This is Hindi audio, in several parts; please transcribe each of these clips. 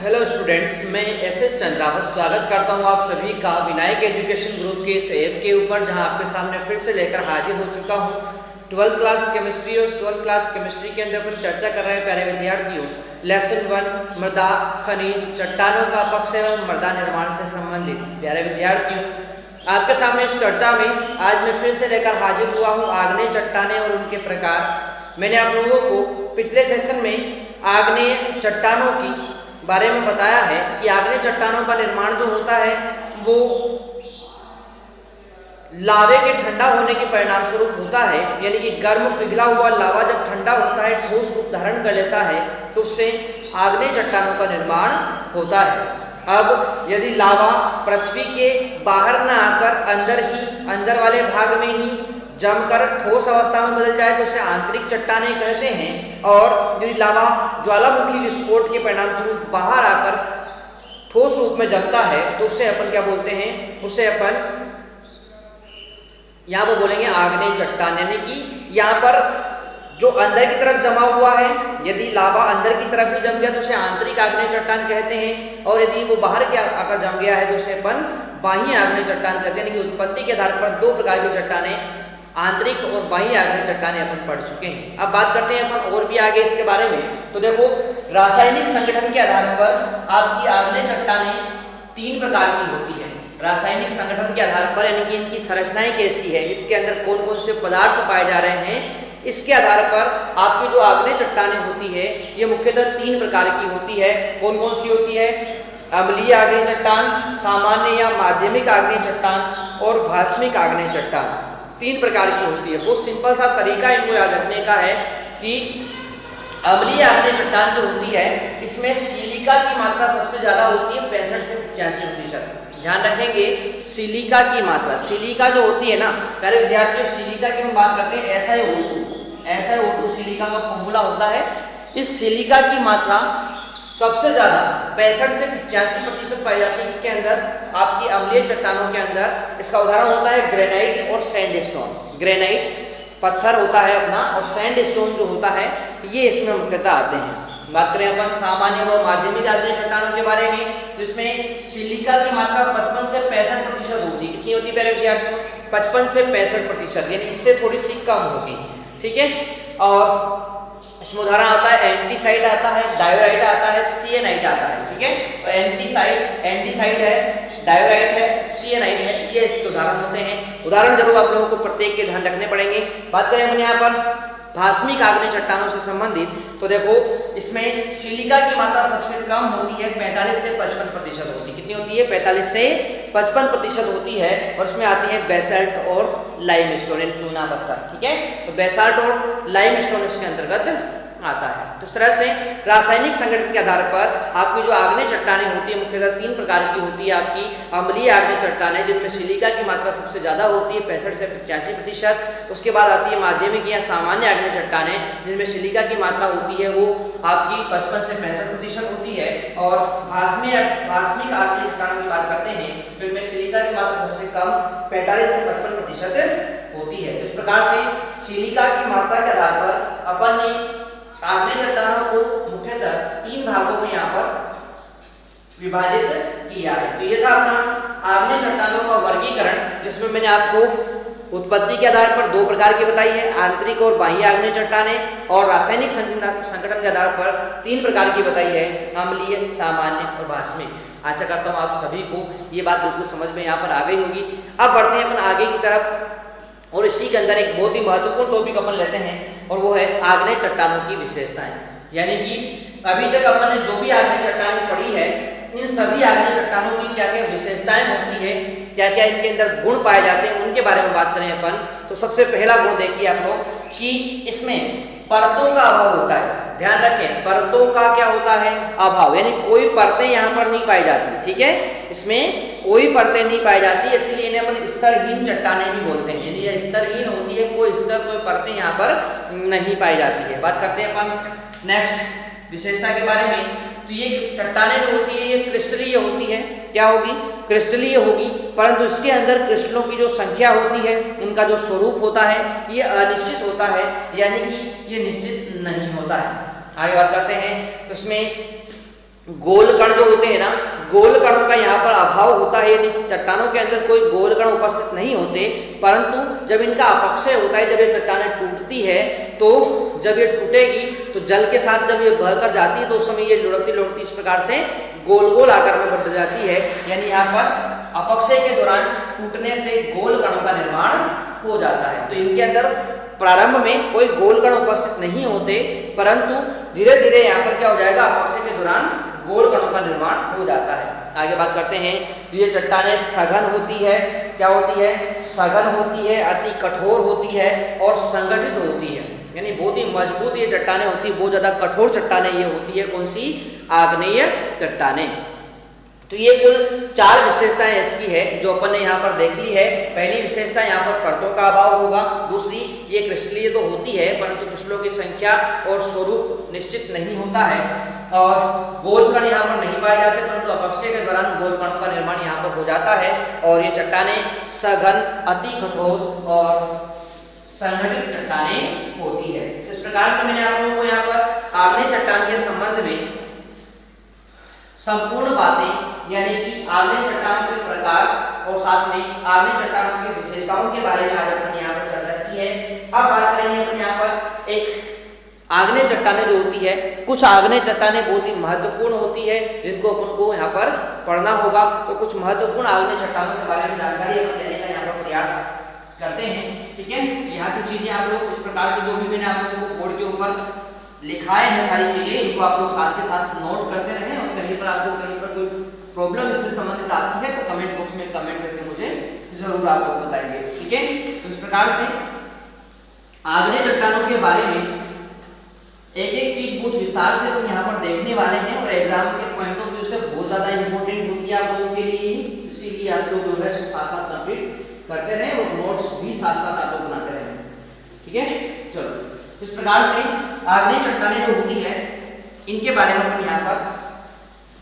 हेलो स्टूडेंट्स, मैं एस चंद्रावत स्वागत करता हूं आप सभी का विनायक एजुकेशन ग्रुप के इस ऐप के ऊपर, जहां आपके सामने फिर से लेकर हाजिर हो चुका हूं 12th क्लास केमिस्ट्री। और 12th क्लास केमिस्ट्री के अंदर अपन चर्चा कर रहे हैं प्यारे विद्यार्थियों लेसन 1 मृदा खनिज चट्टानों का पक्ष एवं मृदा निर्माण से संबंधित। प्यारे विद्यार्थियों, आपके सामने इस चर्चा में आज मैं फिर से लेकर हाजिर हुआ हूँ आग्नेय चट्टानें और उनके प्रकार। मैंने आप लोगों को पिछले सेशन में आग्नेय चट्टानों की बारे में बताया है कि आग्नेय चट्टानों का निर्माण जो होता है वो लावे के ठंडा होने के परिणाम स्वरूप होता है। यानी कि गर्म पिघला हुआ लावा जब ठंडा होता है, ठोस रूप धारण कर लेता है, तो उससे आग्नेय चट्टानों का निर्माण होता है। अब यदि लावा पृथ्वी के बाहर न आकर अंदर वाले भाग में ही जमकर ठोस अवस्था में बदल जाए तो उसे आंतरिक चट्टानें कहते हैं। और यदि लावा ज्वालामुखी विस्फोट के परिणाम स्वरूप बाहर आकर ठोस रूप में जमता है तो उसे अपन क्या बोलते हैं, उसे अपन यहाँ पर बोलेंगे आग्नेय चट्टान। यानी कि यहाँ पर जो अंदर की तरफ जमा हुआ है, यदि लावा अंदर की तरफ ही जम गया तो उसे आंतरिक आग्नेय चट्टान कहते हैं। और यदि वो बाहर के आकर जम गया है तो उसे अपन बाह्य आग्नेय चट्टान कहते हैं। यानी कि उत्पत्ति के आधार पर दो प्रकार की चट्टानें, आंतरिक और बाह्य आग्नेय चट्टानें अपन पढ़ चुके हैं। अब बात करते हैं अपन और भी आगे इसके बारे में। तो देखो, रासायनिक संगठन के आधार पर आपकी आग्नेय चट्टानें तीन प्रकार की होती है। रासायनिक संगठन के आधार पर, यानी कि इनकी संरचनाएं कैसी है, इसके अंदर कौन कौन से पदार्थ पाए जा रहे हैं, इसके आधार पर आपकी जो आग्नेय चट्टानें होती है ये मुख्यतः तीन प्रकार की होती है। कौन कौन सी होती है? अम्लीय आग्नेय चट्टान, सामान्य या माध्यमिक आग्नेय चट्टान और भास्मिक आग्नेय चट्टान। तीन प्रकार की होती है। बहुत सिंपल सा तरीका इनको याद रखने का है कि अम्लीय आग्नेय चट्टान जो होती है इसमें सिलिका की मात्रा सबसे ज्यादा होती है, 65 से 85%। ध्यान रखेंगे, सिलिका की मात्रा, सिलिका जो होती है ना प्यारे विद्यार्थियों, सिलिका की हम बात करते हैं SiO2 सिलिका का फॉर्मूला होता है। इस सिलिका की मात्रा सबसे ज्यादा 65 से 85% पाई जाती है इसके अंदर, आपकी अम्लीय चट्टानों के अंदर। इसका उदाहरण होता है ग्रेनाइट और सैंडस्टोन। ग्रेनाइट पत्थर होता है अपना, और सैंडस्टोन जो होता है ये इसमें मुख्यतः आते हैं। बात करें अपन सामान्य व माध्यमिक आग्नेय चट्टानों के बारे में, तो इसमें सिलिका की मात्रा 55 से 65% होती है। कितनी होती है प्यारे विद्यार्थियों? 55 से 65%, यानी इससे थोड़ी सी कम होगी। ठीक है, और इसमें उदाहरण आता है एंटीसाइड आता है, डायोराइट आता है, सिएनाइट आता है। ठीक है, तो एंटीसाइड है, डायोराइट है, सिएनाइट है, ये इसके उदाहरण होते हैं। उदाहरण जरूर आप लोगों को प्रत्येक के ध्यान रखने पड़ेंगे। बात करें हम यहाँ पर भास्मिक आग्नेय चट्टानों से संबंधित, तो देखो इसमें सिलिका की मात्रा सबसे कम होती है, 45 से 55% होती है। कितनी होती है? 45 से 55% होती है। और इसमें आती है बेसाल्ट और लाइमस्टोन, चूना पत्थर। ठीक है, तो बेसाल्ट और लाइमस्टोन इसके अंतर्गत आता है। तो इस तरह से रासायनिक संगठन के आधार पर आपकी जो आग्नेय चट्टानें होती है मुख्यतः तीन प्रकार की होती है। आपकी अम्लीय आग्नेय चट्टानें जिनमें सिलिका की मात्रा सबसे ज्यादा होती है, 65 से 85%। उसके बाद आती है माध्यमिक या सामान्य आग्नेय चट्टानें जिनमें सिलिका की मात्रा होती है वो आपकी 55 से 65% होती है। और भास्मिक आग्नेय चट्टानों की बात करते हैं तो इनमें सिलिका की मात्रा सबसे कम 45 से 55% होती है। इस प्रकार से सिलिका की मात्रा के आधार पर अपन ने आग्नेय चट्टानों को मुख्यतः तीन भागों में यहाँ पर विभाजित किया है। तो ये था अपना आग्नेय चट्टानों का वर्गीकरण, जिसमें मैंने आपको उत्पत्ति के आधार पर दो प्रकार की बताई है, आंतरिक और बाह्य आग्नेय चट्टानें, और रासायनिक संगठन के आधार पर तीन प्रकार की बताई है, अम्लीय, सामान्य और भास्मिक। आशा करता हूँ आप सभी को ये बात बिल्कुल समझ में यहाँ पर आ गई होगी। अब बढ़ते हैं अपन आगे की तरफ, और इसी के अंदर एक बहुत ही महत्वपूर्ण टॉपिक अपन लेते हैं, और वो है आग्नेय चट्टानों की विशेषताएं। यानी कि अभी तक अपन ने जो भी आग्नेय चट्टानें पढ़ी है, इन सभी आग्नेय चट्टानों की क्या क्या विशेषताएं होती है, क्या क्या इनके अंदर गुण पाए जाते हैं, उनके बारे में बात करें अपन। तो सबसे पहला गुण देखिए आप लोग कि इसमें परतों का अभाव होता है। ध्यान रखें, परतों का क्या होता है? अभाव, यानी कोई परतें यहाँ पर नहीं पाई जाती। ठीक है, इसमें कोई परतें नहीं पाई जाती, इसलिए इन्हें अपन स्तरहीन चट्टानें भी बोलते हैं। यानी ये स्तरहीन होती है, कोई परतें यहाँ पर नहीं पाई जाती है। बात करते हैं अपन नेक्स्ट विशेषता के बारे में। तो ये चट्टानें जो होती है ये क्रिस्टलीय होती है। क्या होगी? क्रिस्टलीय होगी, परंतु इसके अंदर क्रिस्टलों की जो संख्या होती है, उनका जो स्वरूप होता है ये अनिश्चित होता है, यानी कि ये निश्चित नहीं होता है। आगे बात करते हैं, तो इसमें गोल कण जो होते हैं ना, गोल कणों का यहाँ पर अभाव होता है, यानी चट्टानों के अंदर कोई गोल कण उपस्थित नहीं होते, परंतु जब इनका अपक्षय होता है, जब ये चट्टानें टूटती है, तो जब ये टूटेगी तो जल के साथ जब ये बहकर जाती है तो उस समय ये लुढ़कती लुढ़कती इस प्रकार से गोल गोल आकार में बढ़ जाती है, यानी यहाँ पर अपक्षय के दौरान टूटने से गोल कणों का निर्माण हो जाता है। तो इनके अंदर प्रारंभ में कोई गोल कण उपस्थित नहीं होते, परंतु धीरे धीरे यहाँ पर क्या हो जाएगा, अपक्षय के दौरान गोल कणों का निर्माण हो जाता है। आगे बात करते हैं, ये चट्टानें सघन होती है, क्या होती है, सघन होती है, अति कठोर होती है और संगठित होती है, यानी बहुत ही मजबूत ये चट्टानें होती है, बहुत ज्यादा कठोर चट्टानें ये होती है। कौन सी? आग्नेय चट्टानें। तो ये कुल 4 विशेषताएं इसकी है जो अपन ने यहाँ पर देख ली है। पहली विशेषता यहाँ पर परतों का अभाव होगा, दूसरी ये क्रिस्टलीय तो होती है परंतु क्रिस्टलों की संख्या और स्वरूप निश्चित नहीं होता है, और गोल कण यहाँ पर नहीं पाए जाते, परंतु अपक्षय के दौरान गोल कणों का निर्माण यहाँ पर हो जाता है, और ये चट्टानें सघन, अति कठोर और संगठित चट्टानें होती है। तो इस प्रकार से मैंने आप लोगों को यहाँ पर आग्नेय चट्टान के संबंध में संपूर्ण बातें, यानी कि आग्नेय चट्टानों के प्रकार और साथ में आग्नेय चट्टानों की विशेषताओं के बारे में आज अपन यहाँ पर चर्चा की है। अब बात करेंगे अपन यहाँ पर एक आग्नेय चट्टानें जो होती है, कुछ आग्नेय चट्टानें बहुत ही महत्वपूर्ण होती है जिनको अपन को यहाँ पर पढ़ना होगा। तो कुछ महत्वपूर्ण आग्नेय चट्टानों के बारे में जानकारी अपन लेने का यहाँ पर प्रयास करते हैं, ठीक है। यहाँ की चीजें आप लोग इस प्रकार की जो भी मैंने आप लोगों को बोर्ड के ऊपर लिखाए हैं सारी चीजें, इनको आप लोग साथ के साथ नोट करते रहें, और कहीं पर आपको कहीं पर कोई प्रॉब्लम इससे संबंधित आती है तो कमेंट बॉक्स में कमेंट करके मुझे जरूर आप लोग बताएंगे, ठीक है। तो इस प्रकार से आग्नेय चट्टानों के बारे में एक एक चीज बहुत विस्तार से हम यहाँ पर देखने वाले हैं, और एग्जाम के पॉइंट ऑफ व्यू से बहुत ज्यादा इंपॉर्टेंट होती है आप लोगों के लिए, इसीलिए आप लोग जो है साथ साथ कंप्लीट करते रहे और नोट्स भी साथ साथ आप लोग बनाते रहे, ठीक है। चलो, इस प्रकार से आग्नेय चट्टानें जो होती है इनके बारे में हम यहाँ पर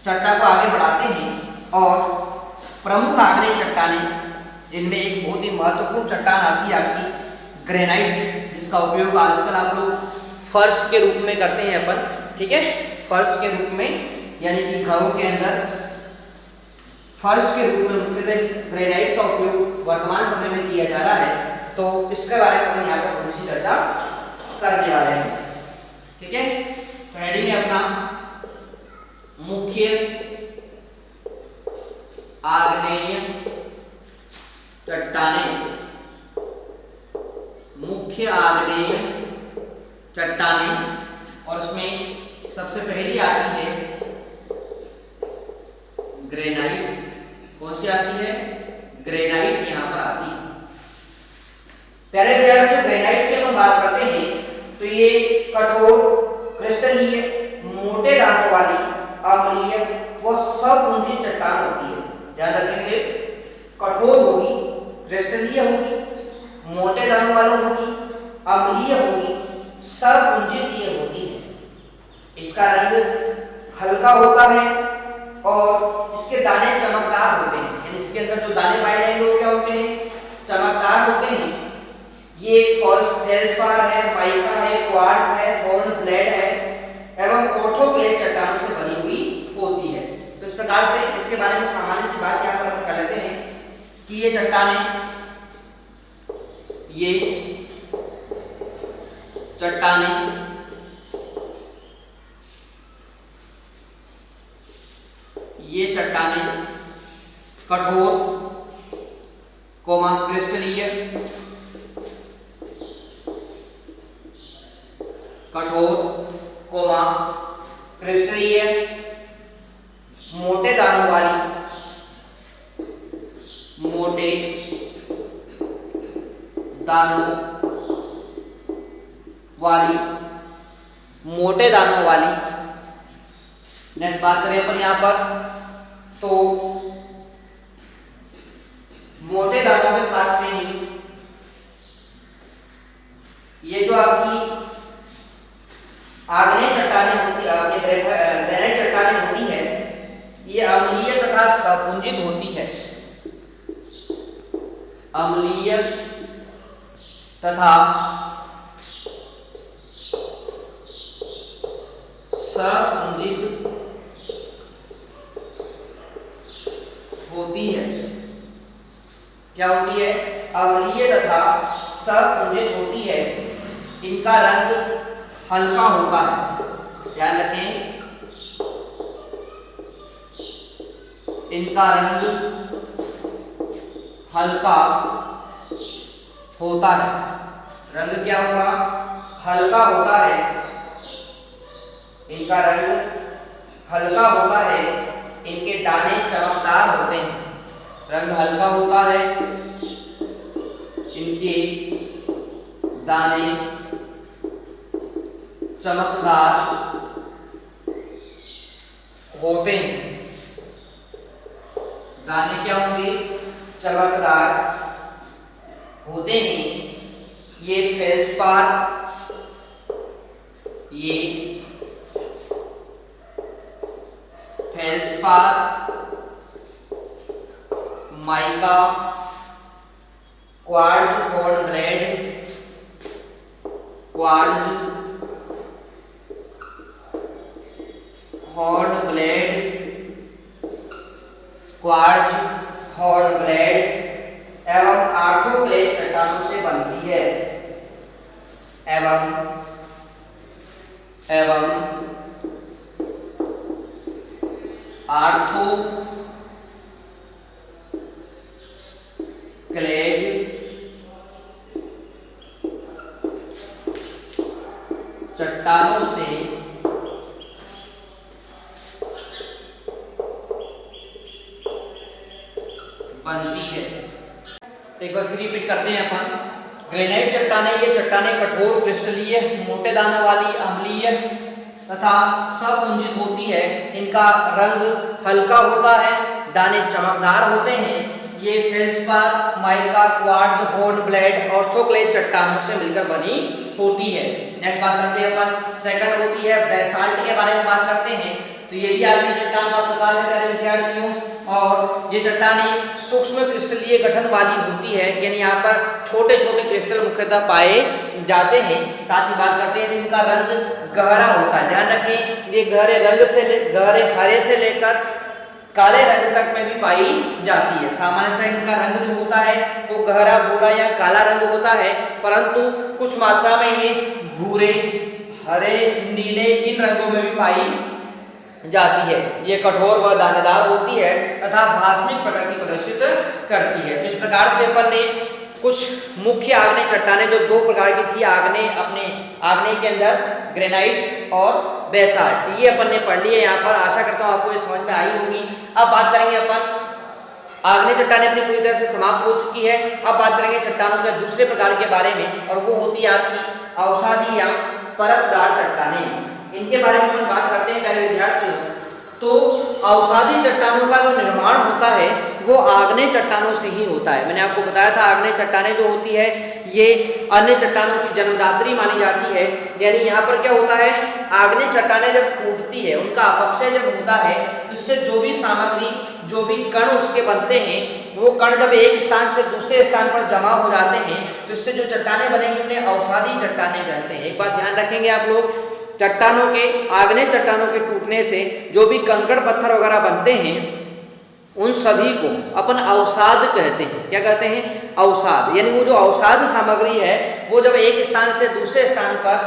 चर्चा को आगे बढ़ाते हैं, और प्रमुख आग्नेय चट्टानें जिनमें एक बहुत ही महत्वपूर्ण चट्टान आती है आपकी ग्रेनाइट, जिसका उपयोग आजकल आप लोग फर्श के रूप में करते हैं अपन, ठीक है, फर्श के रूप में, यानी कि घरों के अंदर फर्श के रूप में मुख्यतः ग्रेनाइट का उपयोग वर्तमान समय में किया जा रहा है। तो इसके बारे में हम यहाँ पर थोड़ी सी चर्चा करने वाले हैं, ठीक है। तो हेडिंग है अपना मुख्य आग्नेय चट्टानें, मुख्य आग्नेय चट्टानें, और उसमें सबसे पहली आती है ग्रेनाइट। कौन सी आती है? ग्रेनाइट यहाँ पर आती है। पहले जो ग्रेनाइट की हम बात करते हैं तो ये कठोर, क्रिस्टलीय, मोटे दानों वाली, अम्लीय व सपुंजी चट्टान होती है। ध्यान रखेंगे, कठोर होगी, क्रिस्टलीय होगी, मोटे दानों वाली होगी, अम्लीय होगी, सपुंजितीय होती है। इसका रंग हल्का होता है और इसके दाने चमकदार होते हैं, यानी इसके अंदर जो दाने पाए जाएंगे वो क्या होते हैं? चमकदार होते हैं। ये फेल्सपार है, माइका है, क्वार्ट्ज है, हॉर्न ब्लेड है एवं ऑर्थोक्लेड चट्टानों से बनी हुई होती है। तो इस प्रकार से इसके बारे में सामान्य सी बात यहाँ पर कर लेते हैं कि ये चट्टानें कठोर, क्रिस्टलीय, क्रिस्टलीय, मोटे दानों वाली, मोटे दानों वाली। नेक्स्ट बात करें अपन यहाँ पर तो मोटे दानों के साथ में ही ये जो आपकी आग्नेय चट्टानें होती है, ग्रेनाइट चट्टानें होती है, ये अम्लीय तथा सपुंजित होती है। अम्लीय तथा सपुंजित क्या होती है, अम्लीय तथा सपुंजित होती है। इनका रंग हल्का होता है, ध्यान रखें, इनका रंग हल्का होता है। रंग क्या होगा, हल्का होता है, इनका रंग हल्का होता है। इनके दाने चमकदार होते हैं। रंग हल्का होता है, इनके दाने चमकदार होते हैं। दाने क्या होंगे, चमकदार होते हैं। ये फेल्सपार, ये feldspar, mica, quartz hornblende, quartz hornblende, quartz hornblende एवं आर्थोक्लेड चट्टानों से बनती है। एवं आर्थोक्लेड चट्टानों से बनती है। एक बार फिर रिपीट करते हैं अपन। ग्रेनाइट चट्टानें, ये चट्टानें कठोर, क्रिस्टलीय, मोटे दानों वाली, अम्लीय तथा सपुंजित होती है। इनका रंग हल्का होता है, दाने चमकदार होते हैं। ये फेल्सपार, माइका, क्वार्ट्ज हॉर्नब्लेड, ऑर्थोक्लेड चट्टानों से मिलकर बनी होती है। नेक्स्ट बात करते हैं अपन, सेकंड होती है बेसाल्ट के बारे में बात करते हैं। तो ये भी आगे चट्टान का प्रकार है प्यारे विद्यार्थियों, और ये चट्टानें सूक्ष्म क्रिस्टलीय गठन वाली होती है, यानी यहाँ पर छोटे छोटे क्रिस्टल मुख्यतः पाए जाते हैं। साथ ही बात करते हैं इनका रंग गहरा होता है। ध्यान रखें, ये गहरे रंग से गहरे हरे से लेकर काले रंग तक में भी पाई जाती है। सामान्यतः इनका रंग जो होता है वो गहरा भूरा या काला रंग होता है, परंतु कुछ मात्रा में ये भूरे, हरे, नीले इन रंगों में भी पाई जाती है। ये कठोर व दानेदार होती है तथा भास्मिक प्रकृति प्रदर्शित करती है। इस प्रकार से अपन ने कुछ मुख्य आग्नेय चट्टानें जो दो प्रकार की थी, आग्नेय के अंदर ग्रेनाइट और बेसाल्ट, ये अपन ने पढ़ ली है यहाँ पर। आशा करता हूँ आपको ये समझ में आई होगी। अब बात करेंगे अपन, आग्नेय चट्टानें अपनी पूरी तरह से समाप्त हो चुकी है। अब बात करेंगे चट्टानों के दूसरे प्रकार के बारे में, और वो होती है आपकी अवसादी या परतदार चट्टानें। इनके बारे में हम बात करते हैं प्यारे विद्यार्थियों। तो अवसादी चट्टानों का जो निर्माण होता है वो आग्नेय चट्टानों से ही होता है। मैंने आपको बताया था आग्नेय चट्टानें जो होती है ये अन्य चट्टानों की जन्मदात्री मानी जाती है। यानी यहाँ पर क्या होता है, आग्नेय चट्टानें जब टूटती है, उनका अपक्षय जब होता है, उससे जो भी सामग्री, जो भी कण उसके बनते हैं, वो कण जब एक स्थान से दूसरे स्थान पर जमा हो जाते हैं तो इससे जो चट्टानें बनेंगी उन्हें अवसादी चट्टानें कहते हैं। एक बात ध्यान रखेंगे आप लोग, चट्टानों के, आग्नेय चट्टानों के टूटने से जो भी कंकड़ पत्थर वगैरह बनते हैं उन सभी को अपन अवसाद कहते हैं। क्या कहते हैं, अवसाद। यानी वो जो अवसाद सामग्री है वो जब एक स्थान से दूसरे स्थान पर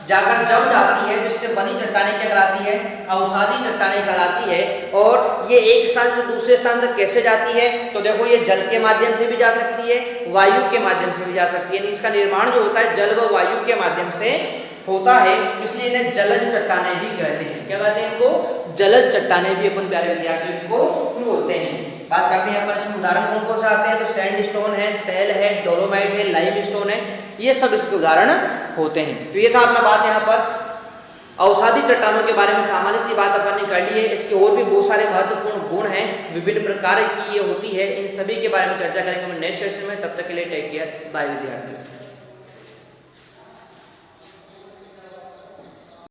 जाकर जम जाती है, जिससे बनी चट्टानें क्या कहलाती है, अवसादी चट्टानें कहलाती है। और ये एक स्थान से दूसरे स्थान तक कैसे जाती है, तो देखो ये जल के माध्यम से भी जा सकती है, वायु के माध्यम से भी जा सकती है। इसका निर्माण जो होता है जल व वायु के माध्यम से होता है, इसलिए इन्हें जलज चट्टानें भी कहते हैं। क्या कहते हैं इनको, जलज चट्टानें भी अपन प्यारे विद्यार्थियों को बोलते हैं। बात करते हैं अपन इसमें उदाहरण कौन कौन से आते हैं, तो सैंडस्टोन है, सेल है, डोलोमाइट है, लाइमस्टोन है, ये सब इसके उदाहरण होते हैं। तो ये था अपना बात यहाँ पर अवसादी चट्टानों के बारे में। सामान्य सी बात अपन ने कर ली है। इसके और भी बहुत सारे महत्वपूर्ण गुण हैं, विभिन्न प्रकार की ये होती है, इन सभी के बारे में चर्चा करेंगे हम नेक्स्ट सेशन में। तब तक के लिए टेक केयर, बाय विद्यार्थी।